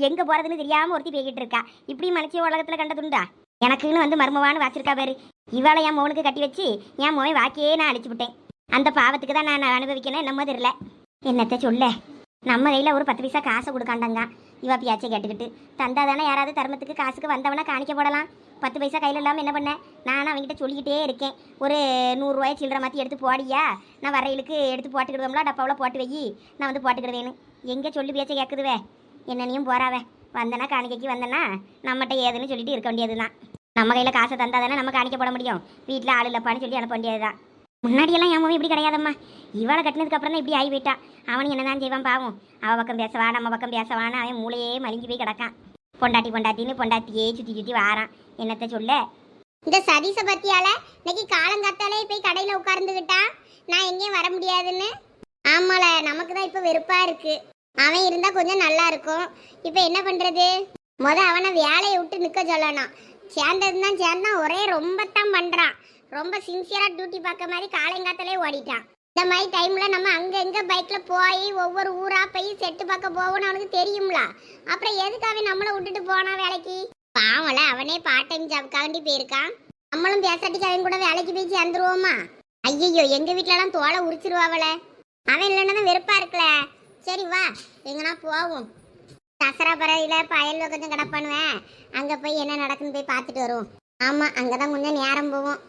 எங்க போறதுன்னு தெரியாம ஒருத்தி பேகிட்டு இருக்கா. இப்படி மனுஷி உலகத்துல கண்டதுண்டா? எனக்குன்னு வந்து மர்மவான்னு வாச்சிருக்கா பாரு. இவாளை என் மோனுக்கு கட்டி வச்சு என் மோன் வாக்கியே நான் அழிச்சு விட்டேன். அந்த பாவத்துக்கு தான் நான் அனுபவிக்கணும். என்னமோ தெரியல. என்னத்த சொல்ல, நம்ம கையில் ஒரு 10 பைசா காசை கொடுக்காண்டாங்க. இவா பியாச்சை கேட்டுக்கிட்டு தந்தா தானே யாராவது தர்மத்துக்கு காசுக்கு வந்தவனா காணிக்க போடலாம். 10 பைசா கையில் இல்லாமல் என்ன பண்ணேன்? நானும் அவங்ககிட்ட சொல்லிக்கிட்டே இருக்கேன். ஒரு 100 ரூபாய் சில்லற மாற்றி எடுத்து போடியா, நான் வரையிலுக்கு எடுத்து போட்டுக்கிடுவோம்ல, டப்பாவில் போட்டு வை, நான் வந்து போட்டுக்கிடுவேன்னு. எங்கே சொல்லி பியாச்சை கேட்குதுவே? என்னனையும் போறாவே. வந்தனா காணிக்கைக்கு வந்தனா நம்மகிட்ட ஏதுன்னு சொல்லிட்டு இருக்க வேண்டியது தான். நம்ம கையில் காசை தந்தா தானே நம்ம காணிக்க போட முடியும். வீட்டில் ஆள் இல்லைப்பான்னு சொல்லி அனுப்ப வேண்டியது தான். முன்னாடியெல்லாம் என் இப்படி கிடையாதம்மா. இவளை கட்டினதுக்கு அப்புறம் தான் இப்படி ஆகி போயிட்டா. அவனு என்னதான் செய்வான் பாவம். அவள் பக்கம் பேசவா, நம்ம பக்கம் பேசவான்னு அவன் மூளையே மலிங்கி போய் கிடக்கான். பொண்டாட்டின்னு பொண்டாட்டியே சுற்றி வாரான். என்னத்த சொல்ல? இந்த சதீச பத்தியால இன்னைக்கு காலங்காத்தாலே போய் கடையில உட்கார்ந்துகிட்டா நான் எங்கேயும் வர முடியாதுன்னு. ஆமால, நமக்கு தான் இப்ப வெறுப்பா இருக்கு. அவன் இருந்தா கொஞ்சம் நல்லா இருக்கும். இப்ப என்ன பண்றது? அவனை வேலையை விட்டு நிக்க சொல்லணும். சேர்ந்ததுதான் சேர்ந்தான், ஒரே ரொம்பத்தான் பண்றான். ரொம்ப சின்சியரா டியூட்டி பார்க்க மாதிரி காலங்காத்தாலே ஓடிட்டான். இந்த மாதிரி டைம்ல நம்ம அங்க எங்க பைக்ல போய் ஒவ்வொரு ஊரா போய் செட்டு பார்க்க போவோம்னு அவனுக்கு தெரியும்ல. அப்புறம் எதுக்காக நம்மளை விட்டுட்டு போனா வேலைக்கு? பாவம்ல, அவனே பார்ட் டைம் ஜாப்காண்டி போயிருக்கான். நம்மளும் பேசாட்டிக்கு அவன் கூட வேலைக்கு போய் சேர்ந்துருவோமா? ஐயோ, எங்க வீட்டுலலாம் தோலை உரிச்சிருவாவல. அவன் இல்லைன்னா வெறுப்பா இருக்கல. சரி வா, எங்கன்னா போவோம். தசரா பறையில பயல்ல கொஞ்சம் கடை பண்ணுவேன். அங்க போய் என்ன நடக்குன்னு போய் பார்த்துட்டு வருவோம். ஆமா, அங்கதான் கொஞ்சம் நேரம் போவோம்.